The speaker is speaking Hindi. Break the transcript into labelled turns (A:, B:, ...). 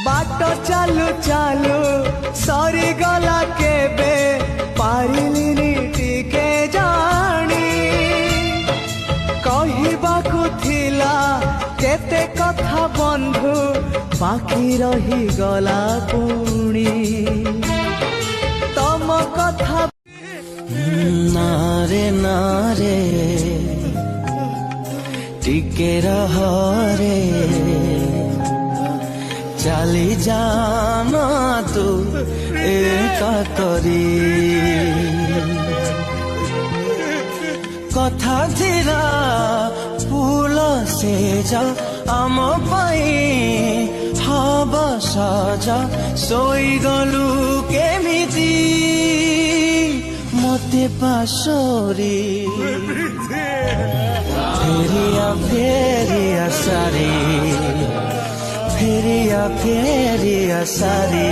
A: बाट चालू चालू सरी गला केबे पारिलिनी टिके जानी कहिबाकु थिला केते कथा बंधु बाकी रही गला पुणी तम कथा
B: नारे नारे टिके रह रे चली जाना तू एका करी कथा थिला फूल से जा आम हब सजा सोई गलु केमिति मते पासरी फेरिया सारी फेरिया सारी